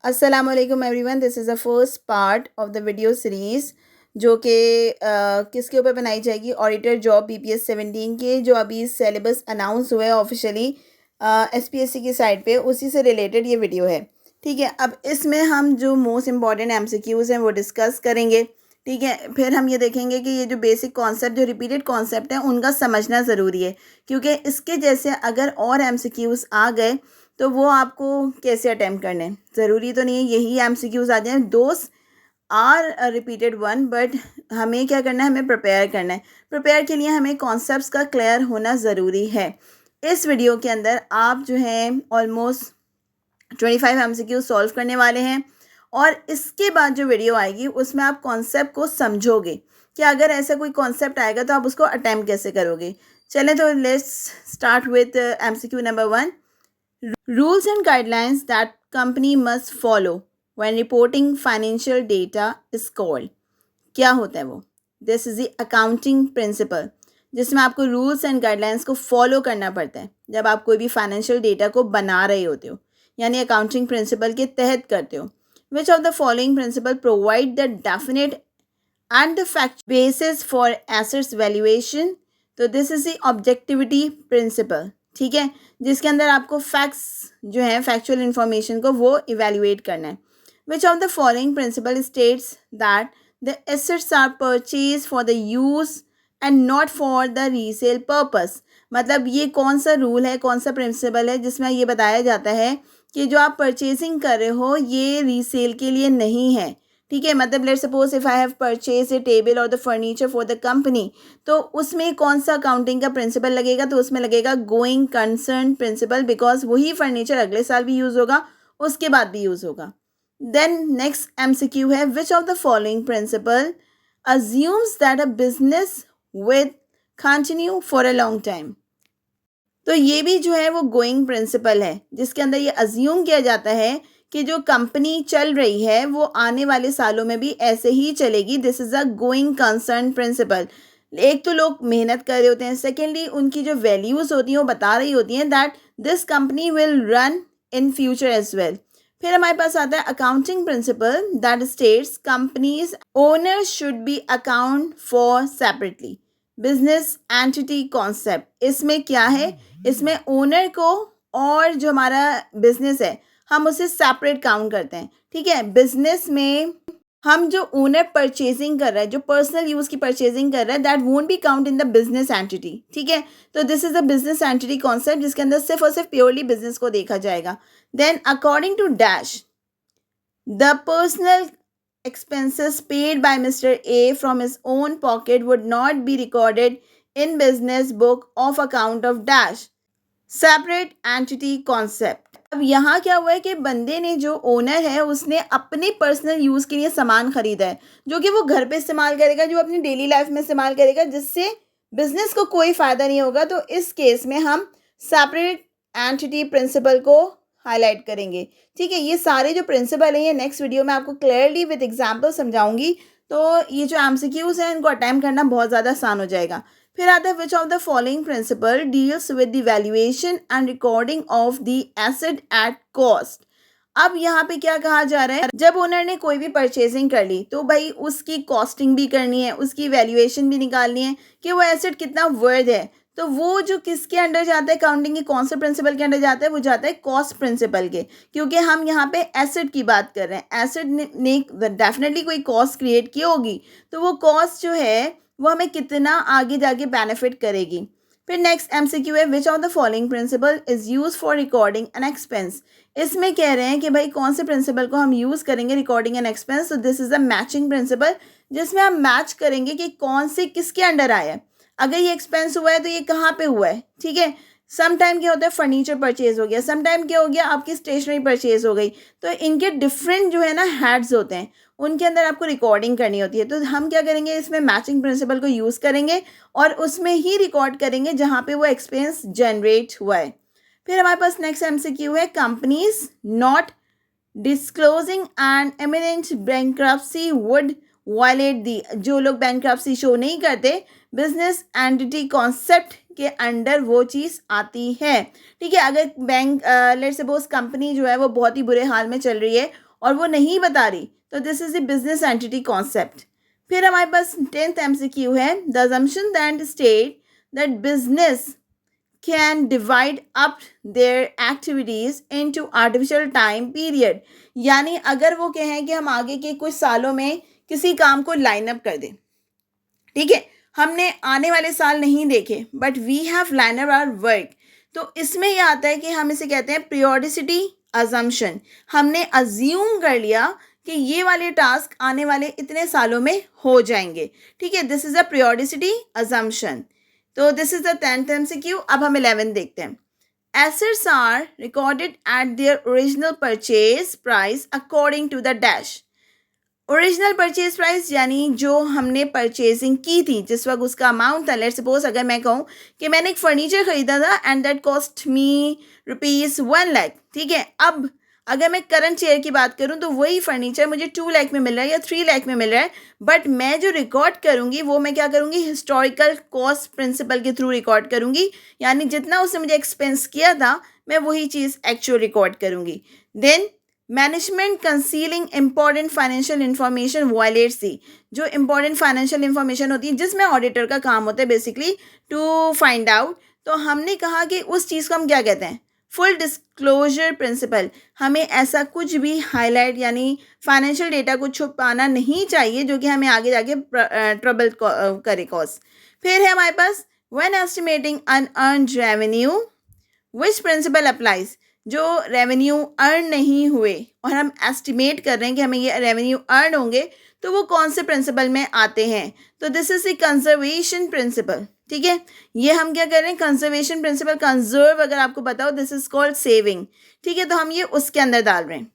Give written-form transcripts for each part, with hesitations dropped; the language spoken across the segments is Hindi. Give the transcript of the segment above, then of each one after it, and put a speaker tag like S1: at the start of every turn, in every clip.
S1: अस्सलामुअलैकुम everyone, this is the first part of the video series जो कि किसके ऊपर बनाई जाएगी, ऑडिटर जॉब बीपीएस 17 के जो अभी सिलेबस अनाउंस हुए ऑफिशियली एसपीएससी की साइट पे, उसी से रिलेटेड ये वीडियो है। ठीक है, अब इसमें हम जो मोस्ट इम्पॉर्टेंट एमसीक्यूज़ हैं वो डिस्कस करेंगे। ठीक है, फिर हम ये देखेंगे कि ये जो बेसिक कॉन्सेप्ट, जो रिपीटेड कॉन्सेप्ट हैं, उनका समझना ज़रूरी है, क्योंकि इसके जैसे अगर और एमसीक्यूज़ आ गए तो वो आपको कैसे अटैम्प्ट करने हैं। ज़रूरी तो नहीं है यही एमसीक्यूज़ आ जाएँ, those are repeated one, but हमें क्या करना है, हमें प्रिपेयर करना है। प्रिपेयर के लिए हमें कॉन्सेप्ट्स का क्लियर होना ज़रूरी है। इस वीडियो के अंदर आप जो है ऑलमोस्ट 25 एमसीक्यू सॉल्व करने वाले हैं, और इसके बाद जो वीडियो आएगी उसमें आप कॉन्सेप्ट को समझोगे कि अगर ऐसा कोई कॉन्सेप्ट आएगा तो आप उसको अटैम्प्ट कैसे करोगे। चलें तो let's start with MCQ number 1। Rules and guidelines that company must follow when reporting financial data is called। क्या होता है वो? This is the accounting principle, जिसमें आपको रूल्स एंड गाइडलाइंस को फॉलो करना पड़ता है जब आप कोई भी फाइनेंशियल डेटा को बना रहे होते हो, यानी अकाउंटिंग प्रिंसिपल के तहत करते हो। Which of the following principle provide the definite and the fact basis for assets valuation. तो this is the objectivity principle. ठीक है, जिसके अंदर आपको फैक्ट्स जो है, फैक्चुअल इंफॉर्मेशन को वो इवेल्युएट करना है। Which of the following principle states that the assets are purchase for the use and not for the resale purpose. मतलब ये कौन सा रूल है, कौन सा प्रिंसिपल है जिसमें ये बताया जाता है कि जो आप परचेजिंग कर रहे हो ये रीसेल के लिए नहीं है। ठीक है, मतलब let suppose if I have purchase a table और the furniture for the company, तो उसमें कौन सा अकाउंटिंग का प्रिंसिपल लगेगा, तो उसमें लगेगा गोइंग कंसर्न प्रिंसिपल, बिकॉज वही फर्नीचर अगले साल भी यूज़ होगा, उसके बाद भी यूज़ होगा। देन नेक्स्ट एमसीक्यू है, which of the following principle assumes that a business with continue for a long time. तो ये भी जो है वो गोइंग प्रिंसिपल है, जिसके अंदर ये अज्यूम किया जाता है कि जो कंपनी चल रही है वो आने वाले सालों में भी ऐसे ही चलेगी। This is a going concern principle. एक तो लोग मेहनत कर रहे होते हैं, सेकेंडली उनकी जो वैल्यूज़ होती हैं वो बता रही होती हैं that this company will run in future as well. फिर हमारे पास आता है accounting principle that states companies owners should be account for separately. Business entity concept, इसमें क्या है, इसमें ओनर को और जो हमारा बिजनेस है हम उसे सेपरेट काउंट करते हैं। ठीक है, बिजनेस में हम जो ओनर परचेजिंग कर रहा है, जो पर्सनल यूज़ की परचेजिंग कर रहा है, that won't be count in the business entity. ठीक है, तो this is a business entity concept जिसके अंदर सिर्फ और सिर्फ प्योरली बिजनेस को देखा जाएगा। Then according to dash the personal expenses paid by Mr. A from his own pocket would not be recorded in business book of account of dash separate entity concept। अब यहाँ क्या हुआ है कि बंदे ने, जो ओनर है, उसने अपने पर्सनल यूज़ के लिए सामान खरीदा है जो कि वो घर पे इस्तेमाल करेगा, जो अपनी डेली लाइफ में इस्तेमाल करेगा, जिससे बिजनेस को कोई फ़ायदा नहीं होगा। तो इस केस में हम सेपरेट एंटिटी प्रिंसिपल को हाईलाइट करेंगे। ठीक है, ये सारे जो प्रिंसिपल हैं ये नेक्स्ट वीडियो में आपको क्लियरली विद एग्जांपल समझाऊंगी, तो ये जो एमसीक्यूज हैं इनको अटेम्प्ट करना बहुत ज़्यादा आसान हो जाएगा। फिर आता है which of the following principle deals with the valuation and recording of the asset at cost. अब यहाँ पे क्या कहा जा रहा है, जब ओनर ने कोई भी परचेजिंग कर ली तो भाई उसकी कॉस्टिंग भी करनी है, उसकी वैल्यूएशन भी निकालनी है कि वो एसेट कितना वर्थ है। तो वो जो किसके अंडर जाता है, अकाउंटिंग के कौन से प्रिंसिपल के अंडर जाता है, वो जाता है कॉस्ट प्रिंसिपल के, क्योंकि हम यहाँ पे एसेट की बात कर रहे हैं। एसेट ने डेफिनेटली कोई कॉस्ट क्रिएट की होगी, तो वो कॉस्ट जो है वो हमें कितना आगे जाके बेनिफिट करेगी। फिर नेक्स्ट एमसीक्यू है, which of the following principle is use for recording an expense. इसमें कह रहे हैं कि भाई कौन से प्रिंसिपल को हम यूज़ करेंगे रिकॉर्डिंग एन एक्सपेंस। तो this is a matching principal, जिसमें हम मैच करेंगे कि कौन से किसके अंडर आया है। अगर ये एक्सपेंस हुआ है तो ये कहाँ पे हुआ है। ठीक है, सम टाइम क्या होता है, फर्नीचर परचेज हो गया, सम टाइम क्या हो गया, आपकी स्टेशनरी परचेज हो गई। तो इनके डिफरेंट जो है ना हेड्स होते हैं, उनके अंदर आपको रिकॉर्डिंग करनी होती है। तो हम क्या करेंगे, इसमें मैचिंग प्रिंसिपल को यूज़ करेंगे और उसमें ही रिकॉर्ड करेंगे जहाँ पे वो एक्सपेंस जनरेट हुआ है। फिर हमारे पास नेक्स्ट एमसीक्यू है, companies not disclosing and imminent bankruptcy would violate the. जो लोग बैंक्रप्सी शो नहीं करते, बिजनेस एंटिटी कॉन्सेप्ट के अंडर वो चीज़ आती है। ठीक है, अगर बैंक लेट्स सपोज कंपनी जो है वो बहुत ही बुरे हाल में चल रही है और वो नहीं बता रही, तो this is the business entity concept. फिर हमारे पास 10th MCQ है, the assumption that state that business can divide up their activities into artificial time period। यानी अगर वो कहें कि हम आगे के कुछ सालों में किसी काम को लाइन अप कर दें, ठीक है, हमने आने वाले साल नहीं देखे but we have line up our work, तो इसमें ये आता है कि हम इसे कहते हैं पीरियोडिसिटी अजम्पशन। हमने अज्यूम कर लिया कि ये वाले टास्क आने वाले इतने सालों में हो जाएंगे, ठीक है, this is a periodicity assumption. तो this is the 10th MCQ। अब हम 11 देखते हैं। Assets are recorded at their original purchase price according to the dash। Original purchase price यानी जो हमने परचेजिंग की थी, जिस वक्त उसका अमाउंट था। लेट्स सपोज अगर मैं कहूँ कि मैंने एक फर्नीचर खरीदा था and that cost me ₹1 lakh, ठीक है। अब अगर मैं करंट चेयर की बात करूं तो वही फर्नीचर मुझे 2 लाख में मिल रहा है या 3 लाख में मिल रहा है, बट मैं जो रिकॉर्ड करूंगी वो मैं क्या करूंगी, हिस्टोरिकल कॉस्ट प्रिंसिपल के थ्रू रिकॉर्ड करूंगी, यानी जितना उसने मुझे एक्सपेंस किया था मैं वही चीज़ एक्चुअल रिकॉर्ड करूंगी। Then management concealing important financial information violates the. जो इंपॉर्टेंट फाइनेंशियल इंफॉर्मेशन होती है जिसमें ऑडिटर का काम होता है बेसिकली टू फाइंड आउट, तो हमने कहा कि उस चीज़ को हम क्या कहते हैं, फुल डिस्क्लोजर प्रिंसिपल। हमें ऐसा कुछ भी हाईलाइट यानी फाइनेंशियल डेटा को छुपाना नहीं चाहिए जो कि हमें आगे जाके ट्रबल करे कॉज। फिर है हमारे पास when estimating unearned revenue which principle applies. जो रेवेन्यू अर्न नहीं हुए और हम एस्टिमेट कर रहे हैं कि हमें ये रेवेन्यू अर्न होंगे, तो वो कौन से प्रिंसिपल में आते हैं, तो this is the conservation principle, ठीक है। ये हम क्या कर रहे हैं, कंजर्वेशन प्रिंसिपल। कंजर्व अगर आपको पता हो दिस इज कॉल्ड सेविंग, ठीक है, तो हम ये उसके अंदर डाल रहे हैं।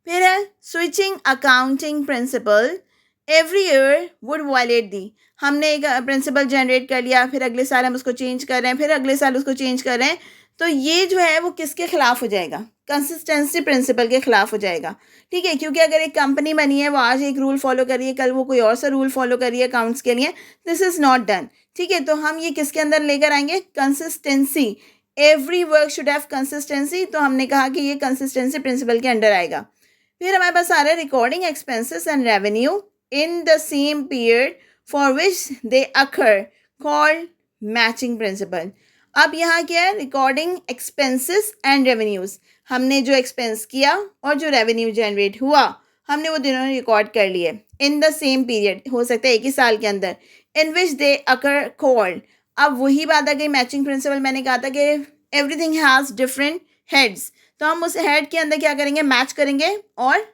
S1: फिर है switching accounting principle every year would violate the. हमने एक प्रिंसिपल जनरेट कर लिया, फिर अगले साल हम उसको चेंज कर रहे हैं, फिर अगले साल उसको चेंज कर रहे हैं, तो ये जो है वो किसके खिलाफ हो जाएगा, कंसिस्टेंसी प्रिंसिपल के खिलाफ हो जाएगा, ठीक है। क्योंकि अगर एक कंपनी बनी है, वो आज एक रूल फॉलो कर रही है, कल वो कोई और सा रूल फॉलो कर रही है अकाउंट्स के लिए, दिस इज नॉट डन, ठीक है। तो हम ये किसके अंदर लेकर आएंगे, consistency. Every work should have consistency, तो हमने कहा कि ये कंसिस्टेंसी प्रिंसिपल के अंडर आएगा। फिर हमारे पास आ रहा है recording expenses and revenue in the same period for which they occur called matching principal. अब यहाँ क्या है, रिकॉर्डिंग एक्सपेंसेस एंड रेवेन्यूज। हमने जो एक्सपेंस किया और जो रेवेन्यू जनरेट हुआ हमने वो दोनों रिकॉर्ड कर लिए इन द सेम पीरियड, हो सकता है एक ही साल के अंदर, इन विच दे अकर कॉल्ड। अब वही बात आ गई मैचिंग प्रिंसिपल। मैंने कहा था कि एवरीथिंग हैज़ डिफरेंट हेड्स, तो हम उस हेड के अंदर क्या करेंगे, मैच करेंगे और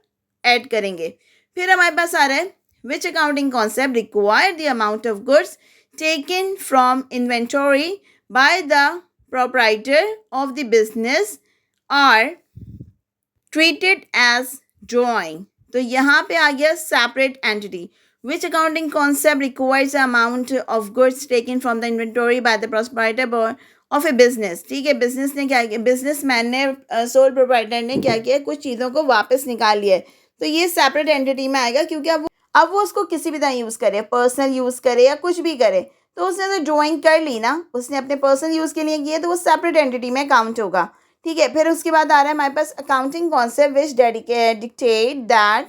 S1: ऐड करेंगे। फिर हमारे पास आ रहा है which accounting concept require the amount of goods taken from inventory by the proprietor of the business are treated as drawing। तो यहाँ पे आ गया separate entity। Which accounting concept requires the amount of goods taken from the inventory by the proprietor of a business। ठीक है, बिजनेस ने क्या किया, बिजनेसमैन ने सोल प्रोप्राइटर ने क्या किया, कुछ चीज़ों को वापस निकाल लिया है, तो ये सेपरेट एंटिटी में आएगा। क्योंकि अब वो उसको किसी भी तरह यूज़ करे, पर्सनल यूज़ करे या कुछ भी करे, तो उसने तो ड्राइंग कर ली ना, उसने अपने पर्सनल यूज़ के लिए किए, तो वो सेपरेट एंटिटी में काउंट होगा, ठीक है। फिर उसके बाद आ रहा है हमारे पास accounting concept which dictate that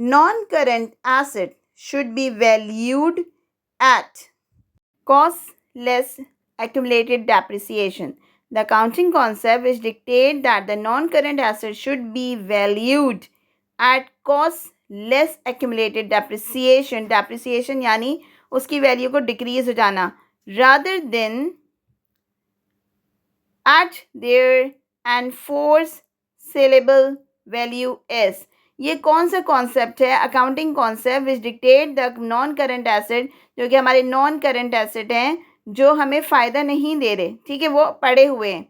S1: non current asset should be valued at cost less accumulated depreciation। The accounting concept which dictate that the non-current asset should be valued at cost less accumulated depreciation। depreciation यानी उसकी वैल्यू को डिक्रीज हो जाना, rather than at their enforceable value is। ये कौन सा कॉन्सेप्ट है, accounting concept which dictate the non current asset, जो कि हमारे नॉन करेंट एसेट हैं जो हमें फ़ायदा नहीं दे रहे, ठीक है, वो पड़े हुए हैं।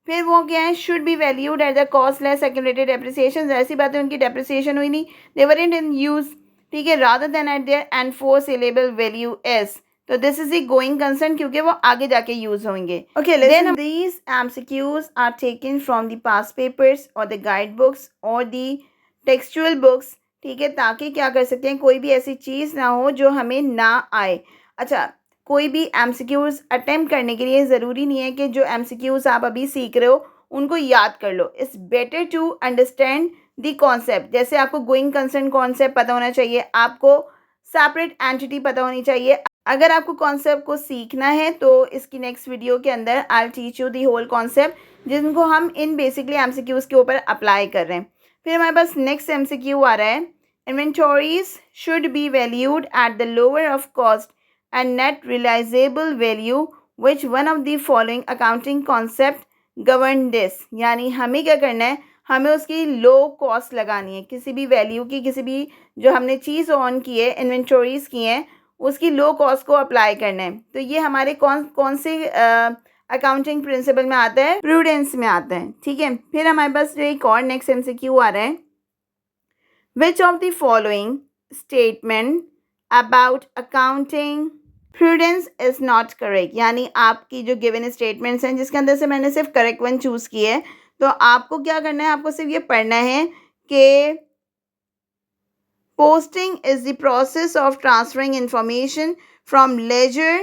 S1: फिर वो क्या है, should be valued at the cost less accumulated depreciation. ऐसी बात है उनकी डेप्रिसिएशन हुई नहीं, दे वरंट इन यूज़, ठीक है, rather than at their enforceable values. तो this is the going concern, क्योंकि वो आगे जाके यूज़ होंगे। Okay, then these MCQs are taken from the past papers और द गाइड बुक्स और द टेक्सचुअल बुक्स, ठीक है, ताकि क्या कर सकते हैं, कोई भी ऐसी चीज़ ना हो जो हमें ना आए। अच्छा, कोई भी एमसीक्यूज़ अटेम्प्ट करने के लिए ज़रूरी नहीं है कि जो एमसीक्यूज़ आप अभी सीख रहे हो उनको याद कर लो। It's better to understand the concept, जैसे आपको गोइंग कंसर्न कॉन्सेप्ट पता होना चाहिए, आपको सेपरेट एंटिटी पता होनी चाहिए। अगर आपको कॉन्सेप्ट को सीखना है तो इसकी नेक्स्ट वीडियो के अंदर I will teach you the whole concept, जिनको हम इन बेसिकली एमसीक्यूज़ के ऊपर अप्लाई कर रहे हैं। फिर हमारे पास नेक्स्ट एमसीक्यू आ रहा है, inventories should be valued at the lower of cost and net realisable value which one of the following accounting concept govern this. यानी हमें क्या करना है, हमें उसकी लो कॉस्ट लगानी है, किसी भी वैल्यू की, किसी भी जो हमने चीज़ ऑन की है, इन्वेंटरीज की हैं, उसकी लो कॉस्ट को अप्लाई करना है। तो ये हमारे कौन कौन से अकाउंटिंग प्रिंसिपल में आता है, प्रूडेंस में आता है, ठीक है। फिर हमारे पास एक और नेक्स्ट एमसीक्यू आ रहा है, which of the following statement about accounting prudence is not correct. यानी आपकी जो गिवन स्टेटमेंट्स हैं जिसके अंदर से मैंने सिर्फ करेक्ट वन चूज़ की है, तो आपको क्या करना है, आपको सिर्फ ये पढ़ना है कि posting is the process of transferring information from ledger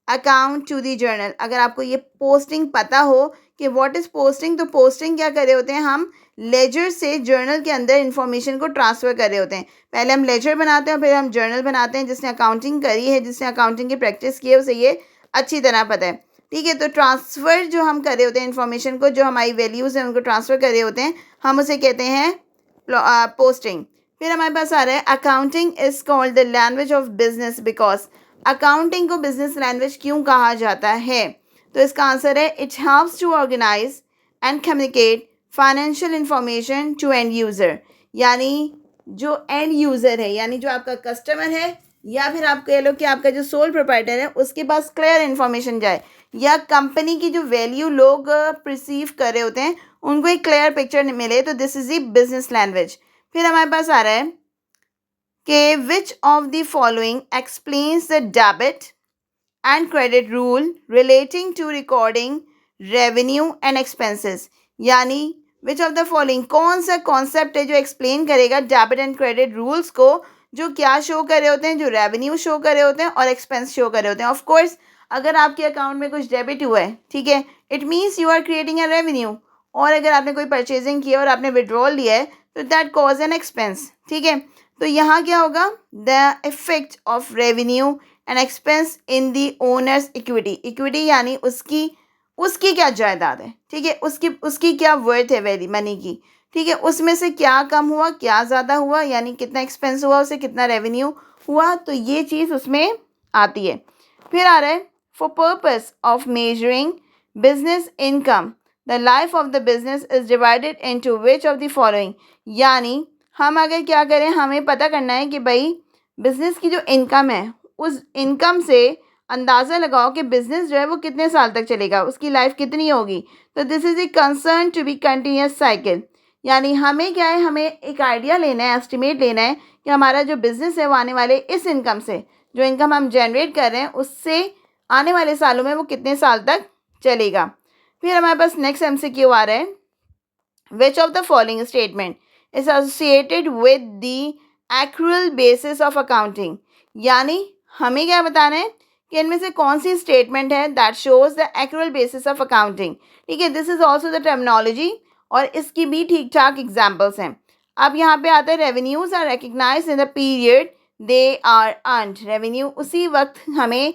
S1: account to the journal। अगर आपको ये पोस्टिंग पता हो कि व्हाट इज़ पोस्टिंग, तो पोस्टिंग क्या कर रहे होते हैं, हम लेजर से जर्नल के अंदर इंफॉर्मेशन को ट्रांसफ़र कर रहे होते हैं। पहले हम लेजर बनाते हैं और फिर हम जर्नल बनाते हैं। जिसने अकाउंटिंग करी है, जिसने अकाउंटिंग की प्रैक्टिस की है, उसे ये अच्छी तरह पता है, ठीक है। तो ट्रांसफ़र जो हम कर रहे होते हैं इन्फॉर्मेशन को, जो हमारी वैल्यूज़ हैं उनको ट्रांसफ़र कर रहे होते हैं, हम उसे कहते हैं पोस्टिंग। फिर हमारे पास आ रहा है, accounting is called the language of business because. Accounting को बिजनेस लैंग्वेज क्यों कहा जाता है, तो इसका आंसर है, it helps to organise and communicate financial information to end user. यानी जो एंड यूज़र है, यानी जो आपका कस्टमर है, या फिर आप कह लो कि आपका जो सोल प्रोप्राइटर है, उसके पास क्लियर इन्फॉर्मेशन जाए, या कंपनी की जो वैल्यू लोग परसीव कर रहे होते हैं उनको एक क्लियर पिक्चर मिले, तो this is the business language. फिर हमारे पास आ रहा है कि which of the following explains the debit and credit rule relating to recording revenue and expenses. यानी विच ऑफ द फॉलोइंग, कौन सा कॉन्सेप्ट है जो एक्सप्लेन करेगा डेबिट एंड क्रेडिट रूल्स को, जो क्या शो कर रहे होते हैं, जो रेवेन्यू शो कर रहे होते हैं और एक्सपेंस शो कर रहे होते हैं। ऑफ कोर्स अगर आपके अकाउंट में कुछ डेबिट हुआ है, ठीक है, it means you are creating a revenue. और अगर आपने कोई परचेजिंग की है और आपने विड्रॉल लिया है, तो दैट कॉज एन एक्सपेंस, ठीक है। तो यहाँ क्या होगा, the effect of revenue and expense in the owners equity. Equity यानी उसकी उसकी क्या जायदाद है, ठीक है, उसकी क्या वर्थ है वैल्यू मनी की, ठीक है, उसमें से क्या कम हुआ, क्या ज़्यादा हुआ, यानी कितना एक्सपेंस हुआ, उसे कितना रेवेन्यू हुआ, तो ये चीज़ उसमें आती है। फिर आ रहा है, for purpose of measuring business income the life of the business is divided into which of the following. यानी हम अगर क्या करें, हमें पता करना है कि भाई बिजनेस की जो इनकम है, उस इनकम से अंदाज़ा लगाओ कि बिजनेस जो है वो कितने साल तक चलेगा, उसकी लाइफ कितनी होगी। तो this is a concern to be continuous cycle. यानी हमें क्या है, हमें एक आइडिया लेना है, एस्टिमेट लेना है कि हमारा जो बिज़नेस है वो आने वाले इस इनकम से, जो इनकम हम जनरेट कर रहे हैं उससे आने वाले सालों में वो कितने साल तक चलेगा। फिर हमारे पास नेक्स्ट एमसीक्यू आ रहा है, which of the following statement is associated with the accrual basis of accounting. यानी हमें क्या बताना है कि इनमें से कौन सी स्टेटमेंट है that shows the accrual basis of accounting, ठीक है। This is also the terminology और इसकी भी ठीक ठाक एग्जाम्पल्स हैं। अब यहाँ पे आता है, revenues are recognised in the period they are earned. Revenue उसी वक्त हमें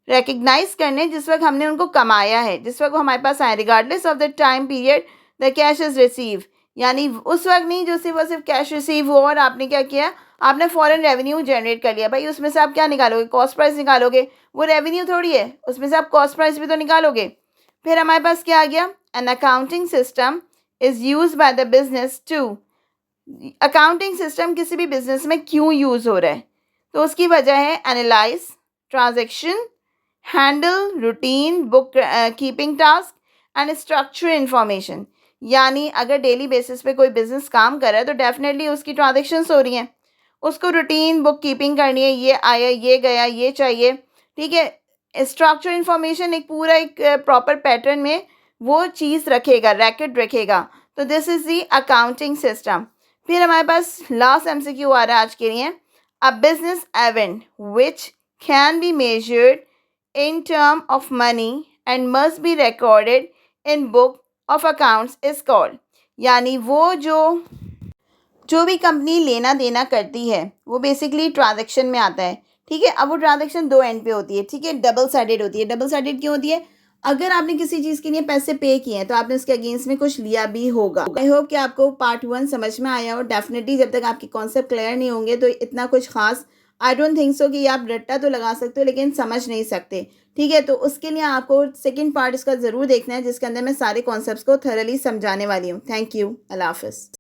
S1: रिकग्नाइज करने जिस वक्त हमने उनको कमाया है, जिस वक्त वो हमारे पास आए, regardless of the time period the cash is receive. यानी उस वक्त नहीं जो सिर्फ कैश रिसीव हो और आपने क्या किया, आपने फॉरेन रेवेन्यू जनरेट कर लिया, भाई उसमें से आप क्या निकालोगे, कॉस्ट प्राइस निकालोगे, वो रेवेन्यू थोड़ी है, उसमें से आप कॉस्ट प्राइस भी तो निकालोगे। फिर हमारे पास क्या आ गया, an accounting system is use by the business to. Accounting system किसी भी बिजनेस में क्यों यूज़ हो रहा है, तो उसकी वजह है analyse transaction, handle routine book keeping task and structure information. यानी अगर डेली बेसिस पे कोई बिजनेस काम कर रहा है तो डेफिनेटली उसकी ट्रांजेक्शन्स हो रही हैं, उसको रूटीन बुक कीपिंग करनी है, ये आया ये गया ये चाहिए, ठीक है। स्ट्रक्चर इंफॉर्मेशन एक पूरा एक प्रॉपर पैटर्न में वो चीज़ रखेगा, रैकेट रखेगा। तो this is the accounting system. फिर हमारे पास लास्ट एमसीक्यू आ रहा है आज के लिए, a business event which can be measured in term of money and must be recorded in book of accounts is called। यानी वो जो जो भी कंपनी लेना देना करती है वो बेसिकली ट्रांजैक्शन में आता है, ठीक है। अब वो ट्रांजैक्शन दो एंड पे होती है, ठीक है, डबल साइडेड होती है। डबल साइडेड क्यों होती है? अगर आपने किसी चीज़ के लिए पैसे पे किए हैं तो आपने उसके अगेंस्ट में कुछ लिया भी होगा। आई होप कि आपको पार्ट 1 समझ में आया हो। डेफिनेटली जब तक आपके कॉन्सेप्ट क्लियर नहीं होंगे तो इतना कुछ खास आई डोंट थिंक सो कि आप रट्टा तो लगा सकते हो लेकिन समझ नहीं सकते, ठीक है। तो उसके लिए आपको सेकेंड पार्ट इसका ज़रूर देखना है जिसके अंदर मैं सारे कॉन्सेप्ट्स को थरली समझाने वाली हूँ। Thank you. अल्लाह हाफ़िज़।